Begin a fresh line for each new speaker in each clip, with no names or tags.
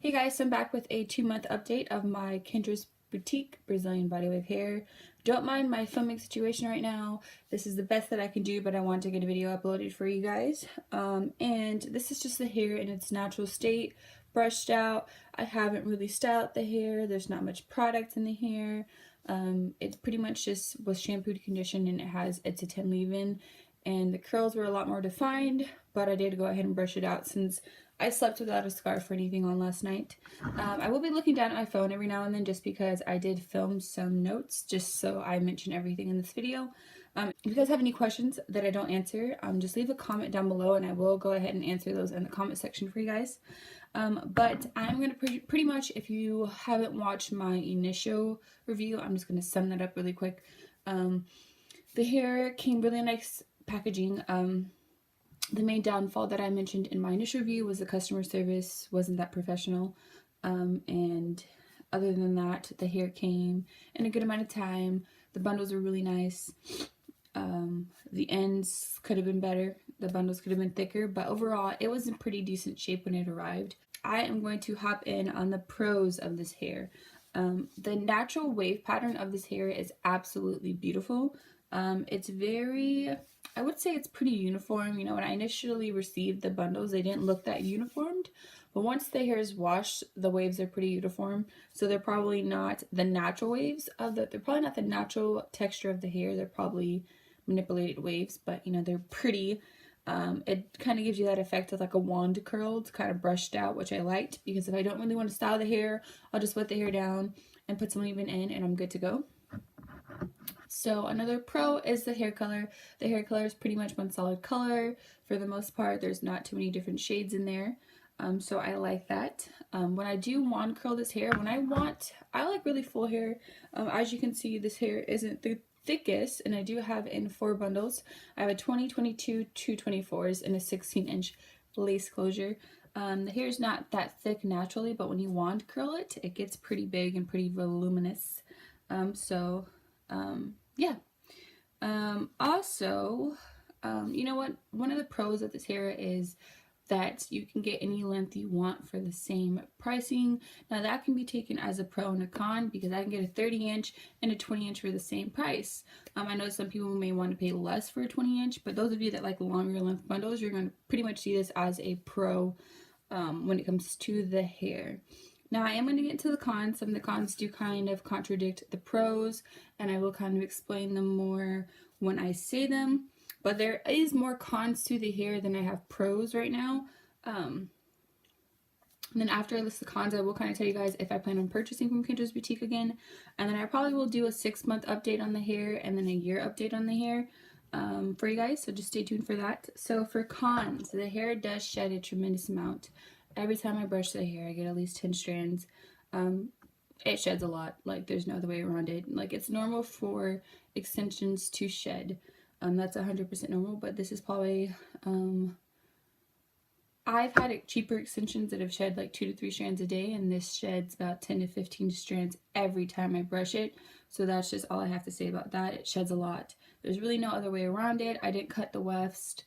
Hey guys, so I'm back with a 2-month update of my Kendra's Boutique Brazilian Body Wave hair. Don't mind my filming situation right now. This is the best that I can do, but I want to get a video uploaded for you guys. And this is just the hair in its natural state, brushed out. I haven't really styled the hair. There's not much product in the hair. It pretty much just was shampooed, conditioned, and it has it's a 10 leave-in. And the curls were a lot more defined, but I did go ahead and brush it out since I slept without a scarf or anything on last night. I will be looking down at my phone every now and then just because I did film some notes just so I mention everything in this video. If you guys have any questions that I don't answer, just leave a comment down below and I will go ahead and answer those in the comment section for you guys. But I'm going to pretty much, if you haven't watched my initial review, I'm just going to sum that up really quick. The hair came really nice packaging. The main downfall that I mentioned in my initial review was the customer service wasn't that professional, and other than that, the hair came in a good amount of time. The bundles were really nice. The ends could have been better. The bundles could have been thicker, but overall, it was in pretty decent shape when it arrived. I am going to hop in on the pros of this hair. The natural wave pattern of this hair is absolutely beautiful. It's very, I would say it's pretty uniform. You know, when I initially received the bundles, they didn't look that uniformed. But once the hair is washed, the waves are pretty uniform. So they're probably not the natural waves of they're probably not the natural texture of the hair. They're probably manipulated waves, but you know, they're pretty. It kind of gives you that effect of like a wand curled, kind of brushed out, which I liked because if I don't really want to style the hair, I'll just wet the hair down and put some leave-in in and I'm good to go. So another pro is the hair color. The hair color is pretty much one solid color for the most part. There's not too many different shades in there. So I like that. When I do wand curl this hair, I like really full hair. As you can see, this hair isn't the thickest, and I do have in 4 bundles. I have a 20, 22, 2 24s, and a 16-inch lace closure. The hair is not that thick naturally, but when you wand curl it, it gets pretty big and pretty voluminous. Yeah. Also, you know what? One of the pros of this hair is that you can get any length you want for the same pricing. Now that can be taken as a pro and a con because I can get a 30-inch and a 20-inch for the same price. I know some people may want to pay less for a 20-inch, but those of you that like longer length bundles, you're going to pretty much see this as a pro when it comes to the hair. Now I am going to get into the cons. Some of the cons do kind of contradict the pros, and I will kind of explain them more when I say them. But there is more cons to the hair than I have pros right now. And then after I list the cons, I will kind of tell you guys if I plan on purchasing from Kendra's Boutique again. And then I probably will do a 6-month update on the hair and then a year update on the hair for you guys. So just stay tuned for that. So for cons, the hair does shed a tremendous amount. Every time I brush the hair, I get at least 10 strands. It sheds a lot. Like, there's no other way around it. Like, it's normal for extensions to shed. That's 100% normal, but this is probably, I've had cheaper extensions that have shed like 2 to 3 strands a day, and this sheds about 10 to 15 strands every time I brush it. So that's just all I have to say about that. It sheds a lot. There's really no other way around it. I didn't cut the wefts.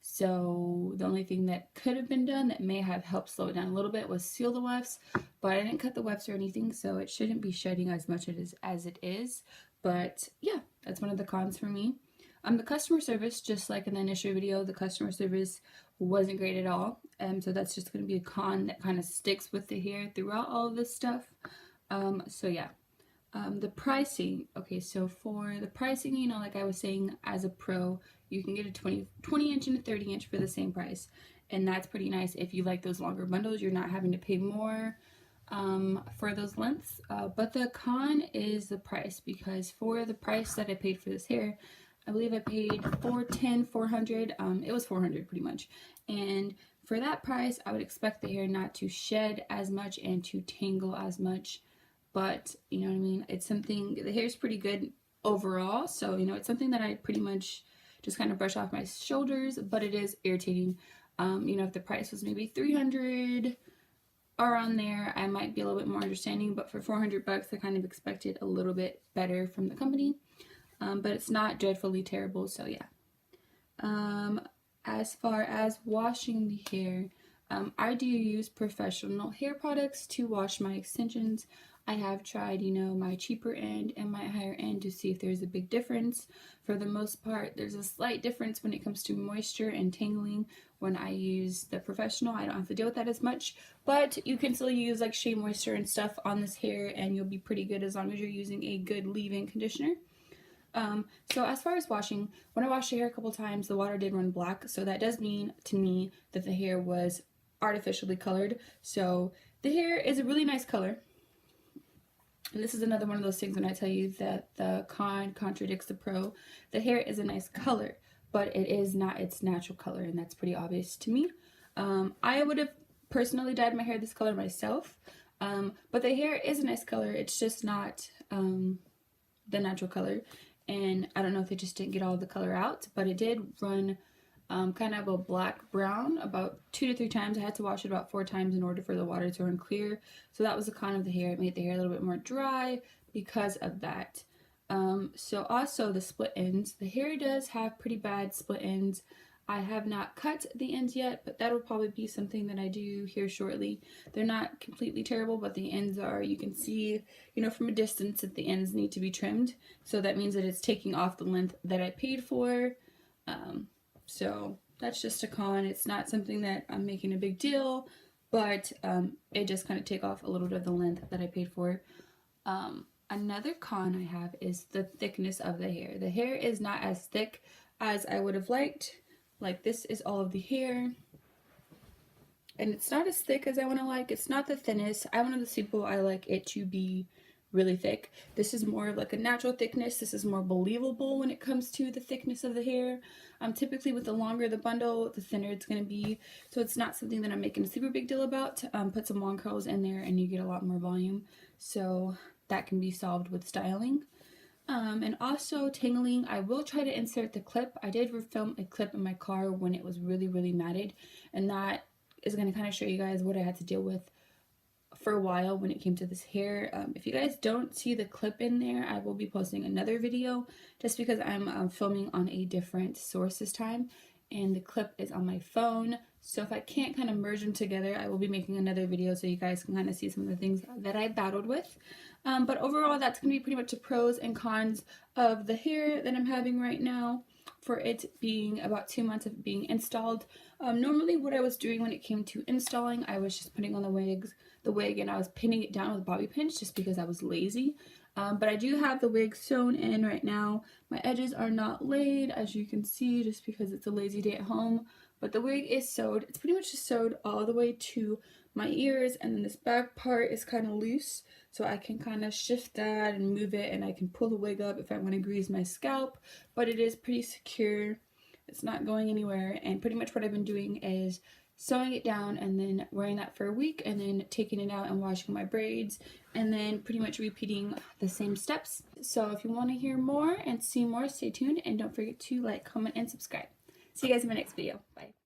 So the only thing that could have been done that may have helped slow it down a little bit was seal the wefts, but I didn't cut the wefts or anything, so it shouldn't be shedding as much as it is. But yeah, that's one of the cons for me. The customer service, just like in the initial video, the customer service wasn't great at all. So that's just going to be a con that kind of sticks with the hair throughout all of this stuff. So yeah. The pricing, okay, so for the pricing, you know, like I was saying, as a pro, you can get a 20-inch and a 30-inch for the same price, and that's pretty nice. If you like those longer bundles, you're not having to pay more for those lengths, but the con is the price, because for the price that I paid for this hair, I believe I paid $400. It was $400 pretty much, and for that price, I would expect the hair not to shed as much and to tangle as much. But, you know what I mean, it's something, the hair's pretty good overall, so, you know, it's something that I pretty much just kind of brush off my shoulders, but it is irritating. You know, if the price was maybe $300 around there, I might be a little bit more understanding, but for $400, I kind of expected a little bit better from the company, but it's not dreadfully terrible, so yeah. As far as washing the hair, I do use professional hair products to wash my extensions. I have tried, you know, my cheaper end and my higher end to see if there's a big difference. For the most part, there's a slight difference when it comes to moisture and tangling. When I use the professional, I don't have to deal with that as much, but you can still use like Shea Moisture and stuff on this hair and you'll be pretty good as long as you're using a good leave-in conditioner. So as far as washing, when I washed the hair a couple times, the water did run black, so that does mean to me that the hair was artificially colored. So the hair is a really nice color. And this is another one of those things when I tell you that the con contradicts the pro. The hair is a nice color, but it is not its natural color, and that's pretty obvious to me. I would have personally dyed my hair this color myself, but the hair is a nice color. It's just not the natural color. And I don't know if they just didn't get all the color out, but it did run kind of a black brown about 2 to 3 times. I had to wash it about 4 times in order for the water to run clear. So that was a con of the hair. It made the hair a little bit more dry because of that. So also the split ends. The hair does have pretty bad split ends. I have not cut the ends yet, but that'll probably be something that I do here shortly. They're not completely terrible, but the ends are, you can see, you know, from a distance that the ends need to be trimmed. So that means that it's taking off the length that I paid for. So that's just a con. It's not something that I'm making a big deal, but it just kind of take off a little bit of the length that I paid for. Another con I have is the thickness of the hair. The hair is not as thick as I would have liked. Like, this is all of the hair, and it's not as thick as I want to like. It's not the thinnest. I'm one of those people, I like it to be really thick. This is more of like a natural thickness. This is more believable when it comes to the thickness of the hair. Typically with the longer the bundle, the thinner it's going to be. So it's not something that I'm making a super big deal about. Put some long curls in there and you get a lot more volume. So that can be solved with styling. And also tangling, I will try to insert the clip. I did film a clip in my car when it was really, really matted, and that is going to kind of show you guys what I had to deal with for a while when it came to this hair. If you guys don't see the clip in there, I will be posting another video just because I'm filming on a different source this time, and the clip is on my phone. So if I can't kind of merge them together, I will be making another video so you guys can kind of see some of the things that I battled with. But overall, that's going to be pretty much the pros and cons of the hair that I'm having right now for it being about 2 months of being installed. Normally what I was doing when it came to installing, I was just putting on the wig and I was pinning it down with bobby pins just because I was lazy. But I do have the wig sewn in right now. My edges are not laid, as you can see, just because it's a lazy day at home. But the wig is sewed. It's pretty much just sewed all the way to my ears, and then this back part is kind of loose, so I can kind of shift that and move it, and I can pull the wig up if I want to grease my scalp, but it is pretty secure. It's not going anywhere, and pretty much what I've been doing is sewing it down and then wearing that for a week and then taking it out and washing my braids and then pretty much repeating the same steps. So if you want to hear more and see more, stay tuned and don't forget to like, comment, and subscribe. See you guys in my next video. Bye.